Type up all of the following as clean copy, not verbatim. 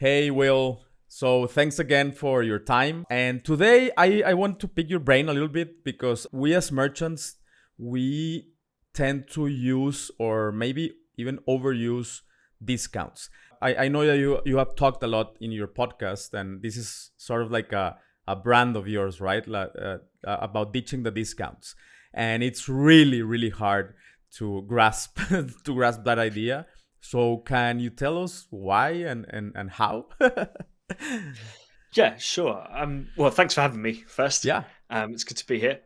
Hey, Will. So, thanks again for your time. And today I want to pick your brain a little bit because we as merchants, we tend to use or maybe even overuse discounts. I know that you have talked a lot in your podcast, and this is sort of like a brand of yours, right? About ditching the discounts. And it's really, really hard to grasp to grasp that idea. So can you tell us why and how? Yeah, sure. Well, thanks for having me first. Yeah. It's good to be here.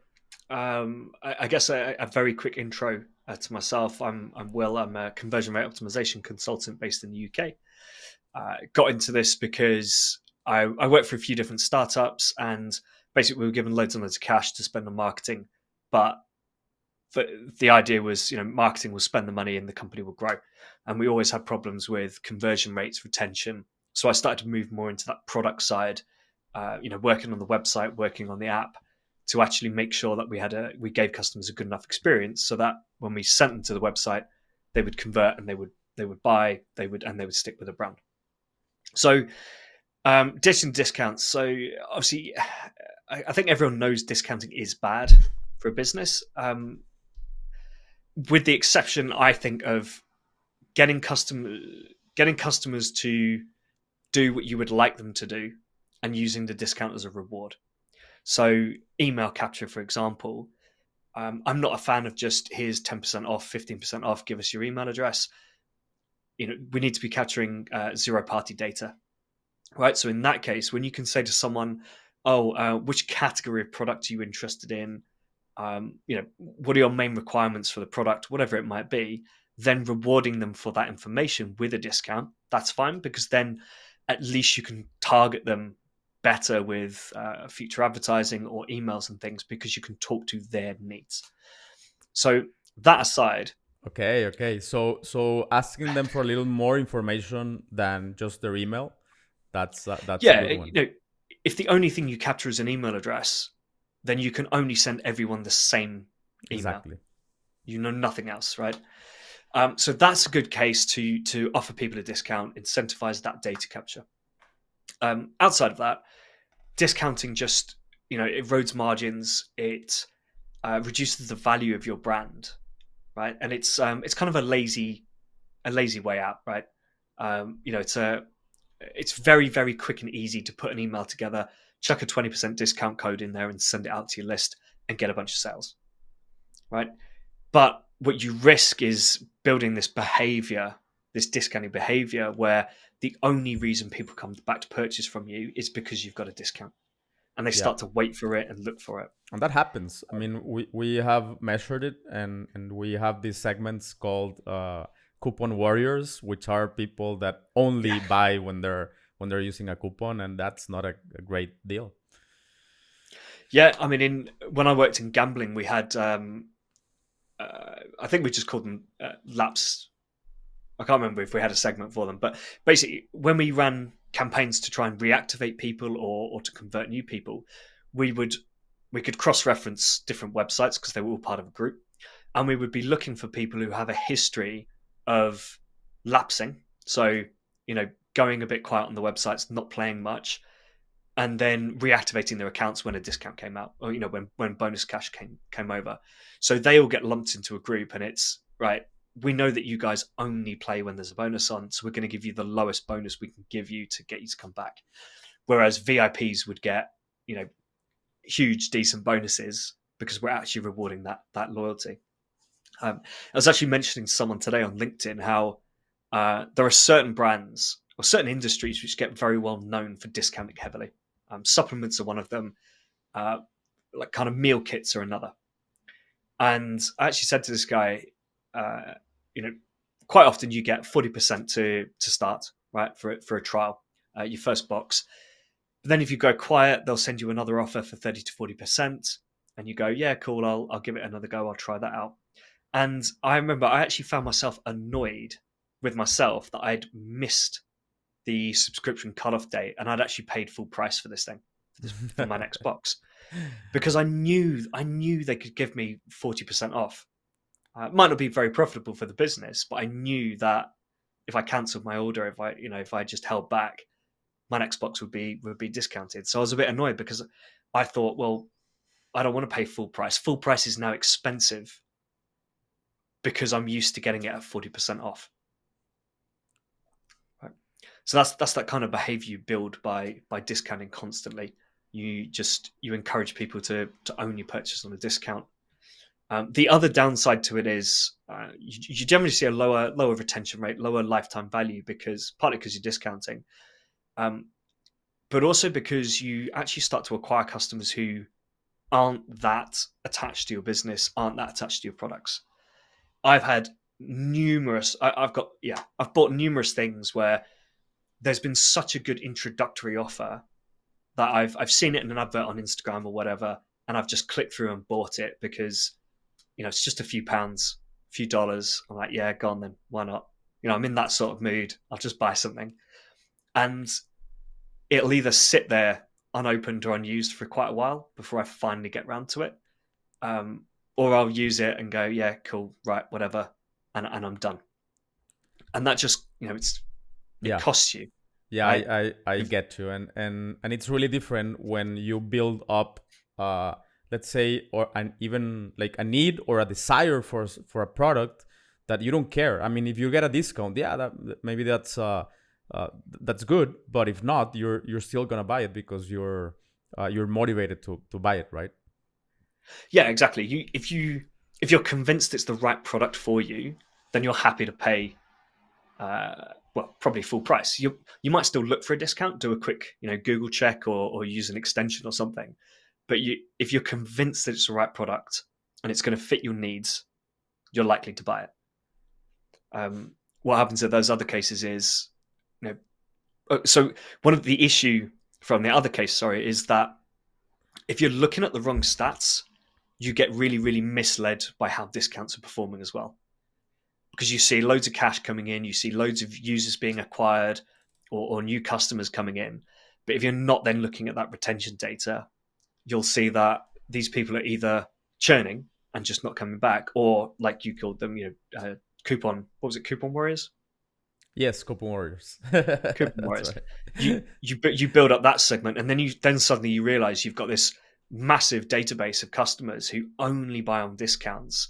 I guess a very quick intro to myself. I'm Will. I'm a conversion rate optimization consultant based in the UK. Got into this because I worked for a few different startups, and basically we were given loads and loads of cash to spend on marketing. But the idea was, marketing will spend the money and the company will grow. And we always had problems with conversion rates, retention. So I started to move more into that product side, working on the website, working on the app to actually make sure that we gave customers a good enough experience so that when we sent them to the website, they would convert and they would buy, they would stick with the brand. So ditching discounts. So obviously, I think everyone knows discounting is bad for a business. With the exception, I think, of getting customers to do what you would like them to do and using the discount as a reward. So email capture, for example, I'm not a fan of just here's 10% off, 15% off, give us your email address. We need to be capturing zero party data, right? So in that case, when you can say to someone, which category of product are you interested in? What are your main requirements for the product, whatever it might be, then rewarding them for that information with a discount, that's fine, because then at least you can target them better with future advertising or emails and things because you can talk to their needs. So that aside, Okay. So asking them for a little more information than just their email, that's a yeah, good one. if the only thing you capture is an email address, then you can only send everyone the same email. Exactly. You know nothing else, right? So that's a good case to offer people a discount, incentivize that data capture. Outside of that, discounting just it erodes margins, it reduces the value of your brand, right? And it's kind of a lazy way out, right? It's very very quick and easy to put an email together, chuck a 20% discount code in there, and send it out to your list and get a bunch of sales, right? But what you risk is building this behavior, this discounting behavior, where the only reason people come back to purchase from you is because you've got a discount, and they Yeah. start to wait for it and look for it. And that happens. I mean, we have measured it, and we have these segments called coupon warriors, which are people that only Yeah, buy when they're using a coupon, and that's not a great deal. yeah. I mean, when I worked in gambling, we had I think we just called them laps. I can't remember if we had a segment for them, but basically, when we ran campaigns to try and reactivate people or to convert new people, we would we could cross-reference different websites because they were all part of a group, and we would be looking for people who have a history of lapsing. So, going a bit quiet on the websites, not playing much, and then reactivating their accounts when a discount came out, or when bonus cash came over. So they all get lumped into a group, and it's right. We know that you guys only play when there's a bonus on, so we're going to give you the lowest bonus we can give you to get you to come back. Whereas VIPs would get, huge, decent bonuses because we're actually rewarding that loyalty. I was actually mentioning to someone today on LinkedIn how there are certain brands or certain industries which get very well known for discounting heavily. Supplements are one of them. Uh, like kind of meal kits are another. And I actually said to this guy, uh, you know, quite often you get 40% to start, right, for a trial, your first box. But then if you go quiet, they'll send you another offer for 30 to 40%. And you go, yeah, cool, I'll give it another go. I'll try that out. And I remember I actually found myself annoyed with myself that I'd missed the subscription cutoff date and I'd actually paid full price for this thing, for my next box, because I knew they could give me 40% off. It might not be very profitable for the business, but I knew that if I cancelled my order, if I just held back, my next box would be discounted. So I was a bit annoyed because I thought, well, I don't want to pay full price. Full price is now expensive because I'm used to getting it at 40% off. Right. So that's that kind of behavior you build by discounting constantly. You encourage people to own your purchase on a discount. The other downside to it is you generally see a lower retention rate, lower lifetime value, partly because you're discounting, but also because you actually start to acquire customers who aren't that attached to your business, aren't that attached to your products. I've had I've bought numerous things where there's been such a good introductory offer that I've seen it in an advert on Instagram or whatever, and I've just clicked through and bought it because, it's just a few pounds, a few dollars. I'm like, yeah, go on then, why not? I'm in that sort of mood. I'll just buy something, and it'll either sit there unopened or unused for quite a while before I finally get round to it, or I'll use it and go, yeah, cool, right, whatever, and I'm done. And that just, it costs you. Yeah, right? I get you, and it's really different when you build up, let's say, or even like a need or a desire for a product that you don't care. I mean, if you get a discount, yeah, maybe that's good. But if not, you're still gonna buy it because you're motivated to buy it, right? Yeah, exactly. If you're convinced it's the right product for you, then you're happy to pay. Probably full price. You might still look for a discount, do a quick, Google check or use an extension or something. But if you're convinced that it's the right product and it's going to fit your needs, you're likely to buy it. What happens in those other cases is, so one of the issue from the other case, is that if you're looking at the wrong stats, you get really, really misled by how discounts are performing as well. Because you see loads of cash coming in, you see loads of users being acquired or new customers coming in. But if you're not then looking at that retention data, you'll see that these people are either churning and just not coming back, or like you called them, coupon warriors? Yes, coupon warriors. Coupon That's warriors. right. You build up that segment, and then suddenly you realize you've got this massive database of customers who only buy on discounts.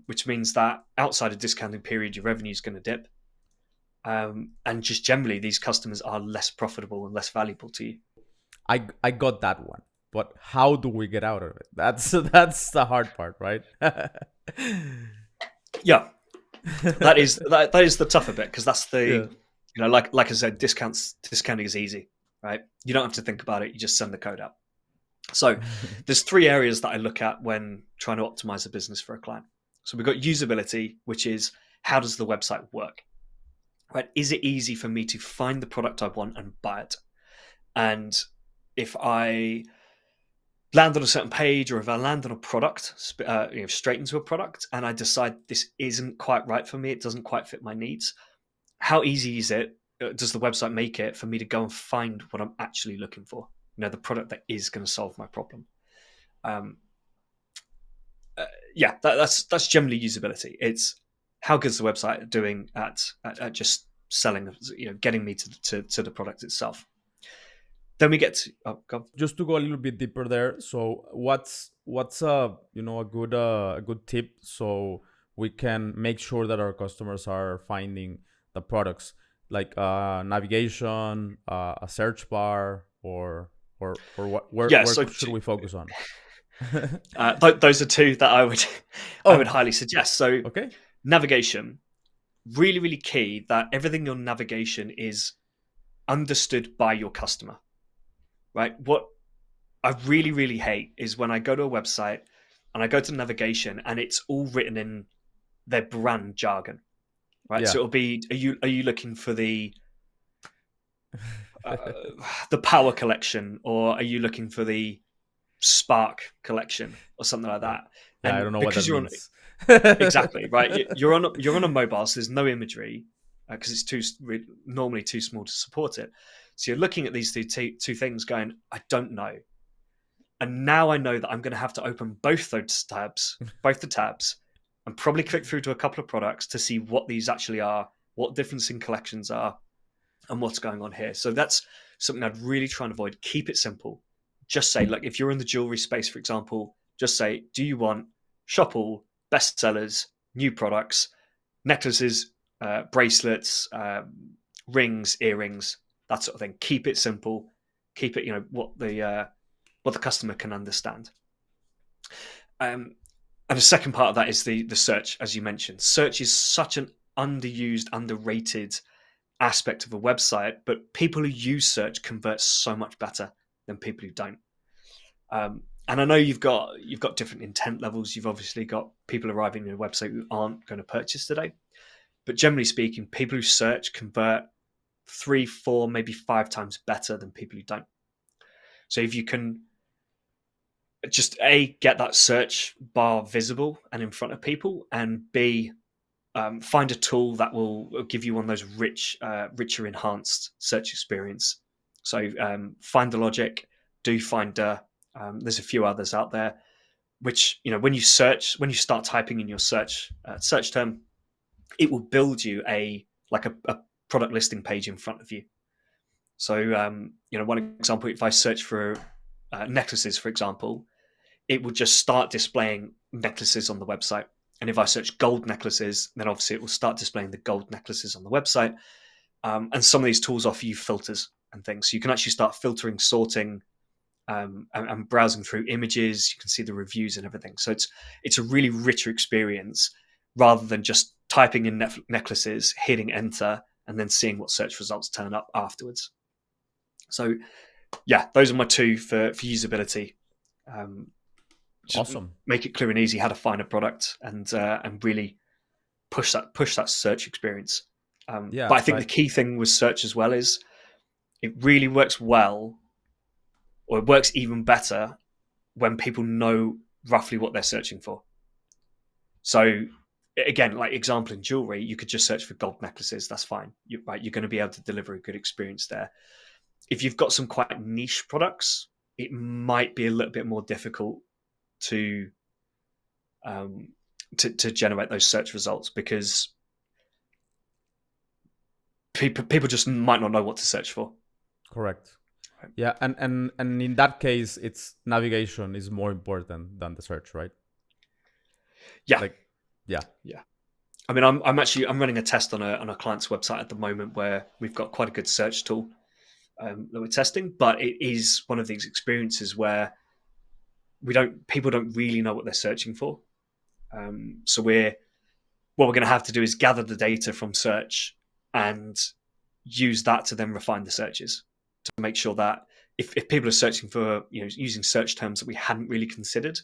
Which means that outside a discounting period, your revenue is going to dip. And just generally, these customers are less profitable and less valuable to you. I got that one, but how do we get out of it? That's the hard part, right? Yeah, that is the tougher bit, because that's the Yeah. like I said, discounting is easy, right? You don't have to think about it. You just send the code out. So there's 3 areas that I look at when trying to optimize a business for a client. So we've got usability, which is how does the website work? Right? Is it easy for me to find the product I want and buy it? And if I land on a certain page, or if I land on a product, straight into a product, and I decide this isn't quite right for me, it doesn't quite fit my needs, how easy is it? Does the website make it for me to go and find what I'm actually looking for? The product that is going to solve my problem. That's generally usability. It's how good's the website doing at just selling, getting me to the product itself. Then we get to just to go a little bit deeper there. So what's a good tip so we can make sure that our customers are finding the products, like navigation, a search bar, or what? Where should we focus on? Those are 2 that I would highly suggest. So okay, navigation, really, really key that everything in your navigation is understood by your customer, right? What I really, really hate is when I go to a website and I go to navigation and it's all written in their brand jargon, right? Yeah. So it'll be, are you looking for the Power Collection, or are you looking for the Spark Collection or something like that? Yeah, And I don't know because what that means. Exactly, right? You're on a mobile, so there's no imagery because it's normally too small to support it. So you're looking at these two things, going, I don't know. And now I know that I'm going to have to open both the tabs, and probably click through to a couple of products to see what these actually are, what difference in collections are, and what's going on here. So that's something I'd really try and avoid. Keep it simple. Just say, like, if you're in the jewelry space, for example, just say, do you want shop all, bestsellers, new products, necklaces, bracelets, rings, earrings, that sort of thing. Keep it simple. Keep it, what the customer can understand. And the second part of that is the search, as you mentioned. Search is such an underused, underrated aspect of a website, but people who use search convert so much better than people who don't. And I know you've got different intent levels. You've obviously got people arriving on your website who aren't going to purchase today. But generally speaking, people who search convert 3, 4, maybe 5 times better than people who don't. So if you can just get that search bar visible and in front of people, and B, find a tool that will give you one of those richer enhanced search experience. So Find the Logic, Do Finder. There's a few others out there, which when you start typing in your search term, it will build you a product listing page in front of you. So one example, if I search for necklaces, for example, it will just start displaying necklaces on the website. And if I search gold necklaces, then obviously it will start displaying the gold necklaces on the website. And some of these tools offer you filters and things. So you can actually start filtering, sorting, and browsing through images. You can see the reviews and everything. So it's a really richer experience rather than just typing in necklaces, hitting enter, and then seeing what search results turn up afterwards. So yeah, those are my 2 for usability. Awesome. Make it clear and easy how to find a product and really push that search experience. But I think the key thing with search as well is it really works well, or it works even better when people know roughly what they're searching for. So again, like example in jewelry, you could just search for gold necklaces. That's fine. You're going to be able to deliver a good experience there. If you've got some quite niche products, it might be a little bit more difficult to generate those search results, because people just might not know what to search for. Correct. Right. Yeah, and in that case, it's navigation is more important than the search, right? Yeah. Yeah. I mean, I'm running a test on a client's website at the moment where we've got quite a good search tool that we're testing, but it is one of these experiences where people don't really know what they're searching for. So what we're going to have to do is gather the data from search and use that to then refine the searches to make sure that if people are searching for using search terms that we hadn't really considered,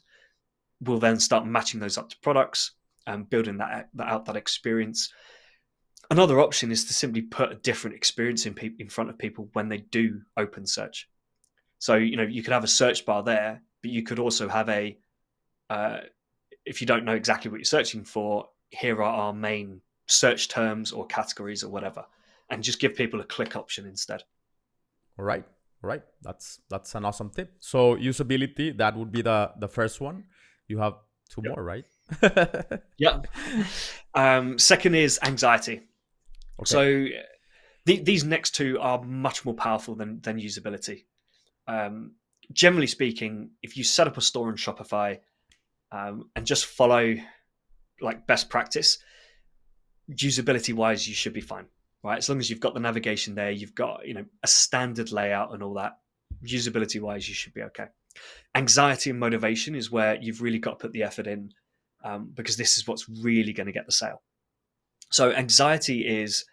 we'll then start matching those up to products and building that experience. Another option is to simply put a different experience in front of people when they do open search. So you could have a search bar there, but you could also have if you don't know exactly what you're searching for, here are our main search terms or categories or whatever, and just give people a click option instead. All right. That's an awesome tip. So usability, that would be the first one. You have 2 more, right? Yeah. Second is anxiety. Okay. So these next 2 are much more powerful than usability. Generally speaking, if you set up a store on Shopify and just follow like best practice, usability wise, you should be fine, right? As long as you've got the navigation there, you've got a standard layout and all that, usability wise, you should be okay. Anxiety and motivation is where you've really got to put the effort in, because this is what's really going to get the sale. So anxiety is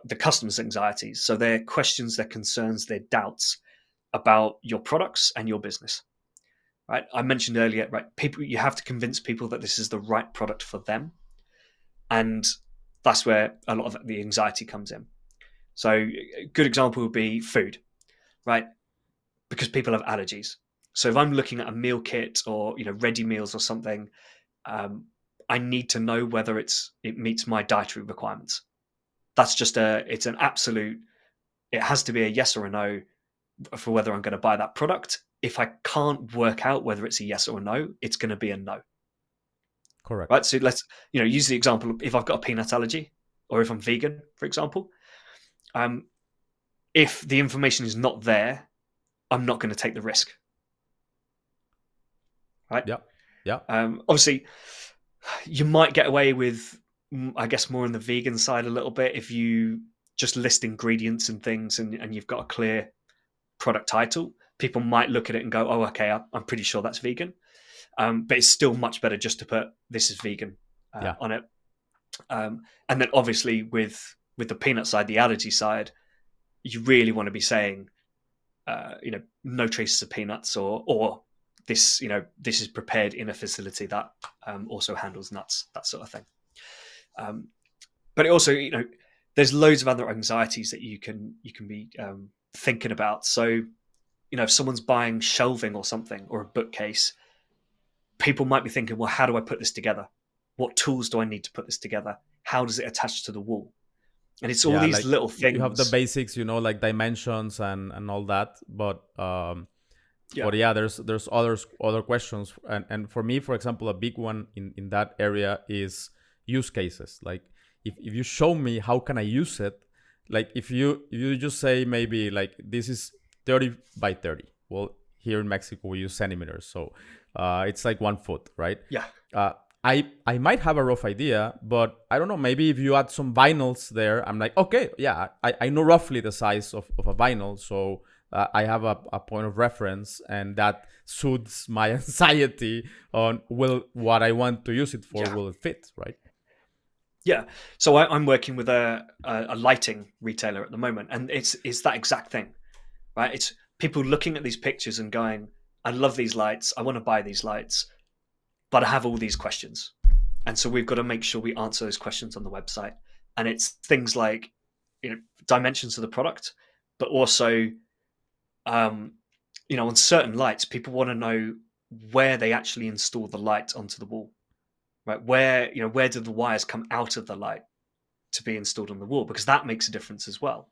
the customer's anxieties. So their questions, their concerns, their doubts about your products and your business, right? I mentioned earlier, right? You have to convince people that this is the right product for them. And that's where a lot of the anxiety comes in. So a good example would be food, right? Because people have allergies. So if I'm looking at a meal kit or ready meals or something, I need to know whether it meets my dietary requirements. That's just it's an absolute. It has to be a yes or a no for whether I'm going to buy that product. If I can't work out whether it's a yes or a no, it's going to be a no. Correct. Right. So let's use the example. If I've got a peanut allergy, or if I'm vegan, for example, if the information is not there, I'm not going to take the risk. Right? Yeah. Yeah. Obviously, you might get away with, I guess, more on the vegan side a little bit if you just list ingredients and things and you've got a clear product title. People might look at it and go, oh, okay, I'm pretty sure that's vegan. But it's still much better just to put this is vegan Yeah. on it. And then obviously with the peanut side, the allergy side, you really want to be saying, no traces of peanuts, or this, this is prepared in a facility that also handles nuts, that sort of thing. But it also, there's loads of other anxieties that you can be thinking about. So, if someone's buying shelving or something, or a bookcase, people might be thinking, well, how do I put this together? What tools do I need to put this together? How does it attach to the wall? And it's all these like little things. you have the basics, like dimensions and all that, but there's other questions, and for me, for example, a big one in that area is use cases. Like if you show me how can I use it, like if you just say maybe like this is 30 by 30. Well, here in Mexico we use centimeters, so it's like 1 foot, right? Yeah. I might have a rough idea, but I don't know, maybe if you add some vinyls there, I'm like, okay, yeah, I know roughly the size of a vinyl, so I have a point of reference, and that soothes my anxiety on, what I want to use it for, will it fit, right? Yeah. So I'm working with a lighting retailer at the moment, and it's that exact thing, right? It's people looking at these pictures and going, I love these lights, I want to buy these lights, but I have all these questions. And so we've got to make sure we answer those questions on the website. And it's things like, dimensions of the product, but also, on certain lights, people want to know where they actually install the light onto the wall, right? Where do the wires come out of the light to be installed on the wall? Because that makes a difference as well.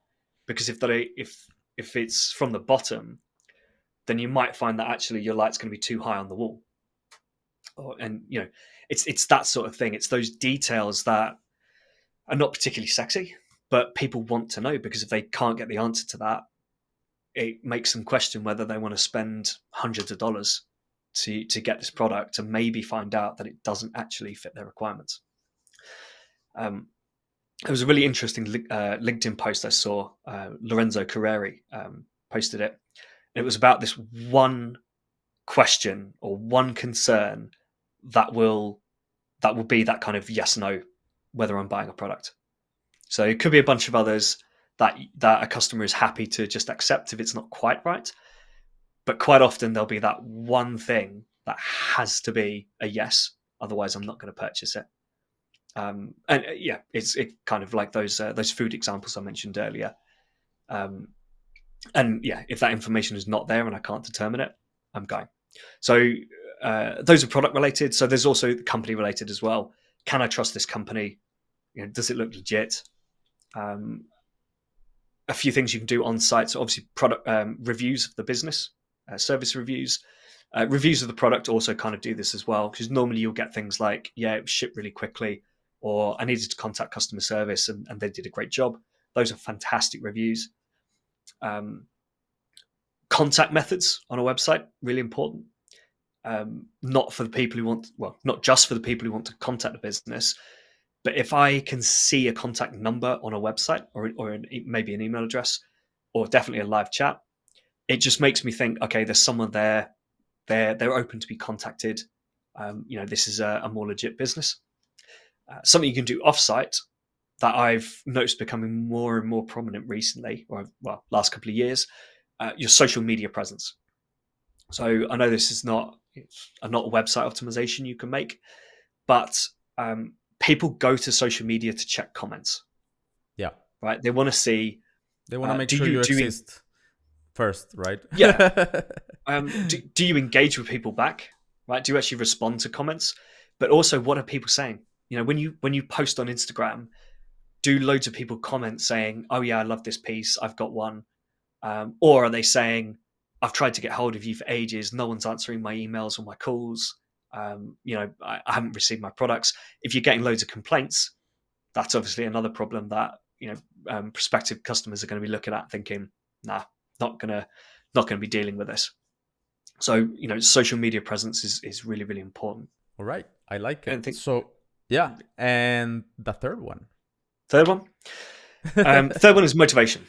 Because if it's from the bottom, then you might find that actually your light's going to be too high on the wall. And it's that sort of thing. It's those details that are not particularly sexy, but people want to know, because if they can't get the answer to that, it makes them question whether they want to spend hundreds of dollars to get this product, and maybe find out that it doesn't actually fit their requirements. It was a really interesting LinkedIn post I saw. Lorenzo Carreri posted it. It was about this one question or one concern that will be that kind of yes, no, whether I'm buying a product. So it could be a bunch of others that a customer is happy to just accept if it's not quite right. But quite often there'll be that one thing that has to be a yes, otherwise I'm not going to purchase it. It's kind of like those food examples I mentioned earlier. If that information is not there and I can't determine it, I'm going. So those are product related. So there's also company related as well. Can I trust this company? Does it look legit? A few things you can do on site. So obviously product reviews of the business, service reviews, reviews of the product also kind of do this as well, because normally you'll get things like, it was shipped really quickly, or I needed to contact customer service and they did a great job. Those are fantastic reviews. Contact methods on a website, really important. Not just for the people who want to contact the business, but if I can see a contact number on a website or maybe an email address, or definitely a live chat, it just makes me think, okay, there's someone there. They're open to be contacted. This is a more legit business. Something you can do offsite that I've noticed becoming more and more prominent recently, last couple of years, your social media presence. So I know this is not a website optimization you can make, but people go to social media to check comments. Yeah. Right. They want to see. They want to make sure you exist first, right? Yeah. Do you engage with people back? Right. Do you actually respond to comments? But also, what are people saying? When you post on Instagram, do loads of people comment saying, "Oh yeah, I love this piece. I've got one," or are they saying, "I've tried to get hold of you for ages. No one's answering my emails or my calls. I haven't received my products." If you're getting loads of complaints, that's obviously another problem that prospective customers are going to be looking at, thinking, nah, not gonna be dealing with this. So social media presence is really, really important. All right, I like it. And I think So yeah, and the third one. third one, third one is motivation.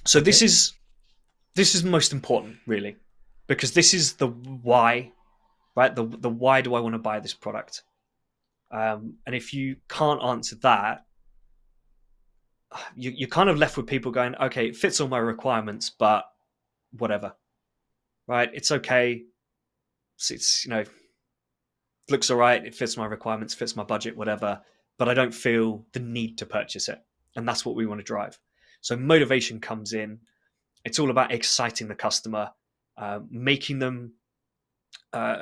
So Okay. this is most important, really, because this is the why, right? The why do I want to buy this product? And if you can't answer that, you're kind of left with people going, okay, it fits all my requirements, but whatever, right? It's okay. It's looks all right. It fits my requirements, fits my budget, whatever. But I don't feel the need to purchase it, and that's what we want to drive. So motivation comes in. It's all about exciting the customer, making them kind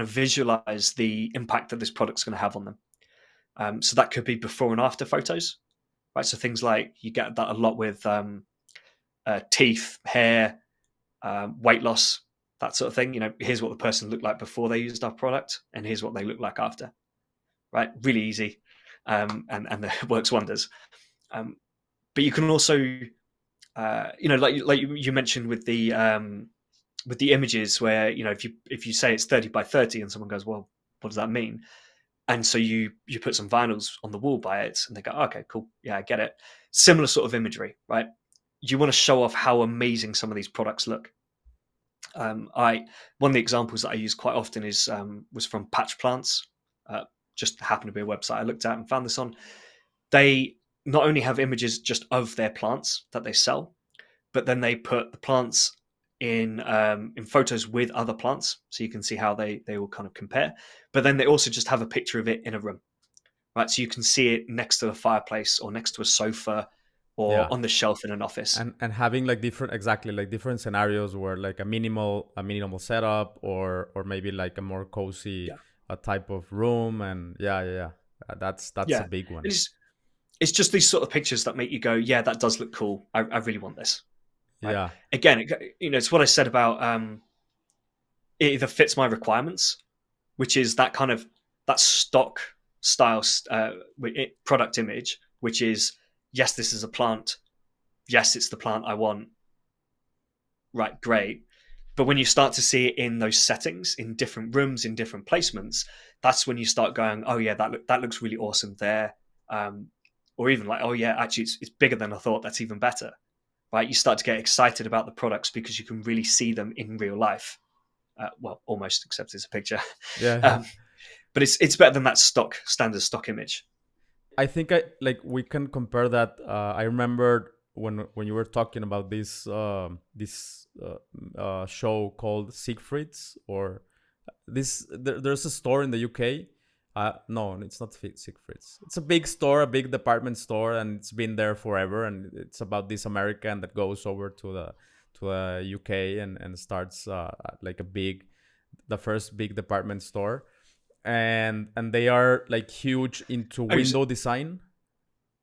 of visualize the impact that this product's going to have on them. So that could be before and after photos, right? So things like, you get that a lot with teeth, hair, weight loss, that sort of thing. Here's what the person looked like before they used our product, and here's what they look like after, right? Really easy, and it works wonders. But you can also, like you mentioned with the images, where if you say it's 30 by 30 and someone goes, well, what does that mean? And so you put some vinyls on the wall by it, and they go, okay, cool, yeah, I get it. Similar sort of imagery, right? You want to show off how amazing some of these products look. One of the examples that I use quite often was from Patch Plants. Just happened to be a website I looked at and found this on. They not only have images just of their plants that they sell, but then they put the plants in photos with other plants, so you can see how they will kind of compare. But then they also just have a picture of it in a room, right? So you can see it next to a fireplace, or next to a sofa, or Yeah. on the shelf in an office. And having like different scenarios where like a minimal setup, or maybe like a more cozy Yeah, type of room. And yeah. That's a yeah. big one. It's just these sort of pictures that make you go, yeah, that does look cool. I really want this, right? Yeah. Again, it's what I said about it either fits my requirements, which is that kind of that stock style product image, which is, yes, this is a plant. Yes, it's the plant I want. Right, great. But when you start to see it in those settings, in different rooms, in different placements, that's when you start going, oh yeah, that looks really awesome there. Or even like, oh yeah, actually it's bigger than I thought. That's even better, right? You start to get excited about the products because you can really see them in real life. Well, almost, except it's a picture. Yeah. um, but it's better than that standard stock image. I think I like we can compare that. I remember when you were talking about this show called Siegfried's, or there's a store in the UK. No, it's not Siegfried's. It's a big store, a big department store, and it's been there forever. And it's about this American that goes over to the UK, and starts like the first big department store. And they are like huge into Oh, window design.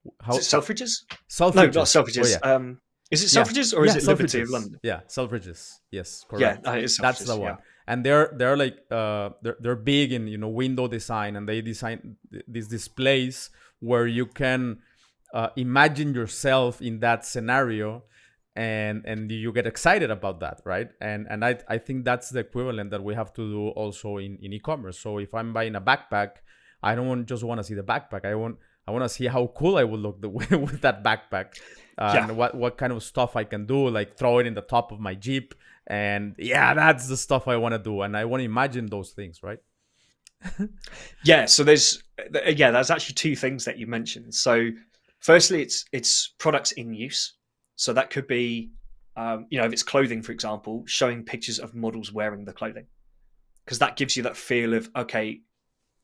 is it How Selfridges? No, not Selfridges? Oh Selfridges. yeah, Is it yeah, Selfridges, or is yeah. it Liberty of Selfridges. London? Yeah, Selfridges. Yes, Yeah, correct. it is That's the Selfridges. Yeah, one. And they're like they're big in window design, and they design these displays where you can imagine yourself in that scenario, and you get excited about that, right? And I think that's the equivalent that we have to do also in e-commerce. So if I'm buying a backpack, I don't just want to see the backpack. I want to see how cool I would look with that backpack, yeah, and what kind of stuff I can do, like throw it in the top of my Jeep. And yeah, that's the stuff I want to do, and I want to imagine those things, right? yeah. So there's actually two things that you mentioned. So firstly, it's products in use. So that could be, if it's clothing, for example, showing pictures of models wearing the clothing, because that gives you that feel of, okay,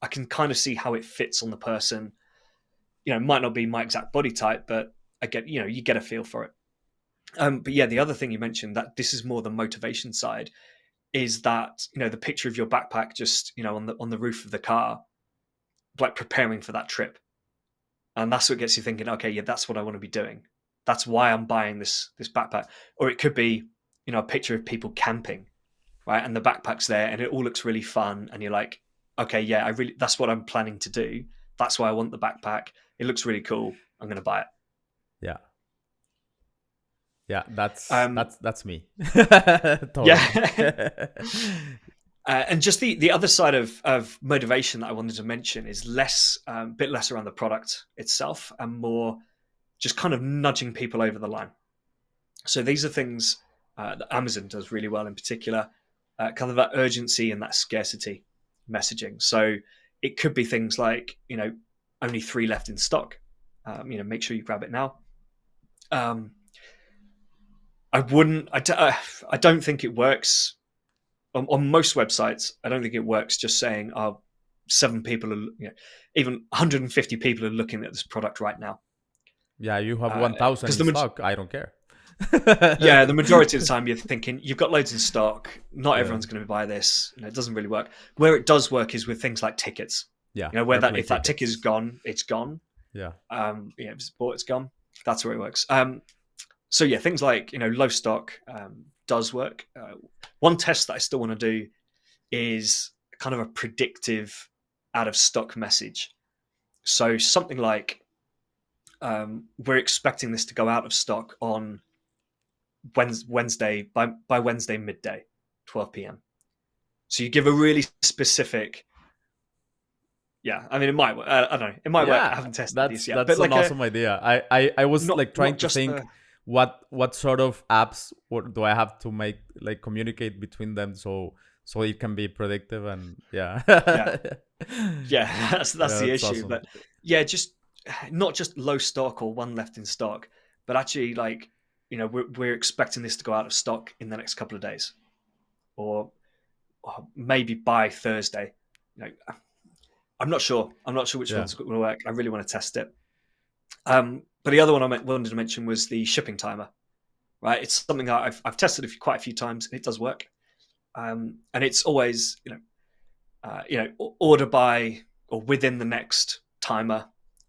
I can kind of see how it fits on the person. It might not be my exact body type, but I get, you get a feel for it. But yeah, the other thing you mentioned, that this is more the motivation side, is that the picture of your backpack just on the roof of the car, like preparing for that trip, and that's what gets you thinking, okay, yeah, that's what I want to be doing. That's why I'm buying this backpack. Or it could be a picture of people camping, right, and the backpack's there and it all looks really fun, and you're like, okay, yeah, that's what I'm planning to do. That's why I want the backpack. it looks really cool. I'm going to buy it. Yeah. Yeah, Um, that's me. Totally. yeah. And just the other side of motivation that I wanted to mention is a bit less around the product itself and more just kind of nudging people over the line. So these are things that Amazon does really well in particular, kind of that urgency and that scarcity messaging. So it could be things like, only 3 left in stock. Make sure you grab it now. I don't think it works on most websites. I don't think it works just saying, "Oh, 7 people are, even 150 people are looking at this product right now." Yeah, you have 1,000 Because in stock. I don't care. the majority of the time you're thinking you've got loads in stock. Not Yeah. everyone's going to buy this. It doesn't really work. Where it does work is with things like tickets. Yeah. Where if that ticket is gone, it's gone. Yeah. If it's bought, it's gone. That's where it works. So yeah, things like low stock does work. One test that I still want to do is kind of a predictive out of stock message. So something like we're expecting this to go out of stock on Wednesday by Wednesday midday, 12 p.m. So you give a really specific. Yeah, I mean it might work. I don't know. It might work. I haven't tested these yet. That's But an awesome idea. I was like trying to think what sort of apps do I have to make, like, communicate between them so it can be predictive, and yeah. That's the issue. Awesome. But yeah, just not just low stock or 1 left in stock, but actually like we're expecting this to go out of stock in the next couple of days, or maybe by Thursday. I'm not sure which one's going to work. I really want to test it. But the other one I wanted to mention was the shipping timer. Right, it's something that I've tested quite a few times, and it does work. And it's always order by or within the next timer,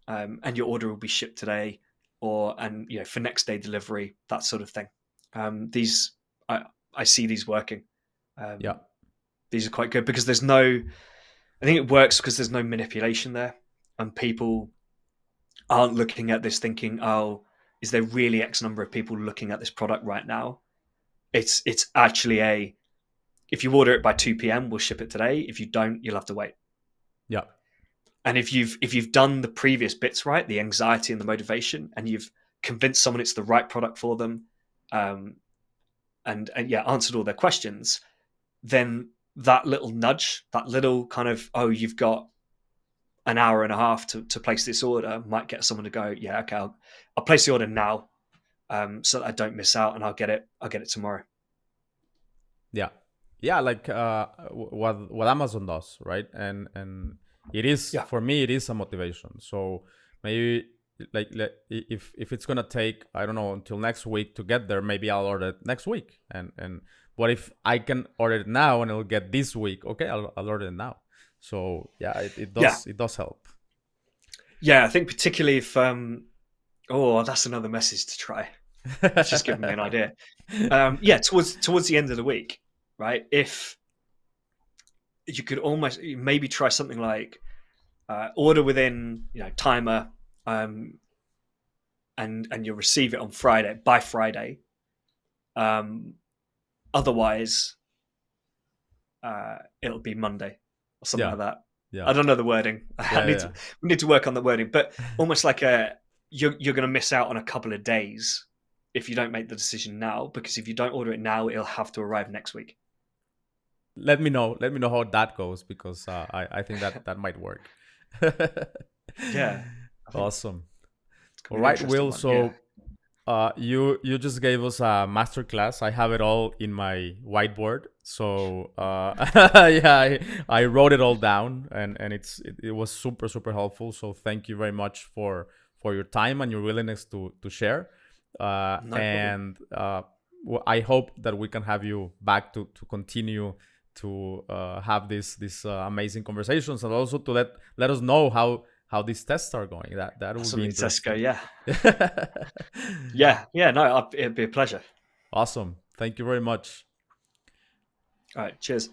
and your order will be shipped today, and for next day delivery, that sort of thing. These I see these working. These are quite good because I think it works because there's no manipulation there, and people aren't looking at this thinking, "Oh, is there really X number of people looking at this product right now?" It's actually if you order it by 2 p.m., we'll ship it today. If you don't, you'll have to wait. Yeah. And if you've done the previous bits right, the anxiety and the motivation, and you've convinced someone it's the right product for them, and answered all their questions, then that little nudge, that little kind of, oh, you've got an hour and a half to place this order, might get someone to go, yeah, okay, I'll place the order now, so that I don't miss out, and I'll get it tomorrow. Yeah, like what Amazon does, right? And it is, for me, it is a motivation. So maybe like if it's gonna take, I don't know, until next week to get there, maybe I'll order it next week. And what if I can order it now and it'll get this week? Okay, I'll order it now. So yeah, it does help. Yeah, I think particularly if that's another message to try. It's just giving me an idea. Towards the end of the week, right? If you could almost maybe try something like order within timer, and you'll receive it on by Friday. Otherwise, it'll be Monday or something like that. Yeah. I don't know the wording. We need to work on the wording, but almost like you're going to miss out on a couple of days if you don't make the decision now, because if you don't order it now, it'll have to arrive next week. Let me know how that goes, because I think that might work. Yeah. Awesome. All right, Will. So you just gave us a masterclass. I have it all in my whiteboard. So I wrote it all down, and it was super, super helpful. So thank you very much for your time and your willingness to share. And I hope that we can have you back to continue to have these amazing conversations, and also to let us know how these tests are going. That would be interesting. Yeah. No, it'd be a pleasure. Awesome. Thank you very much. All right. Cheers.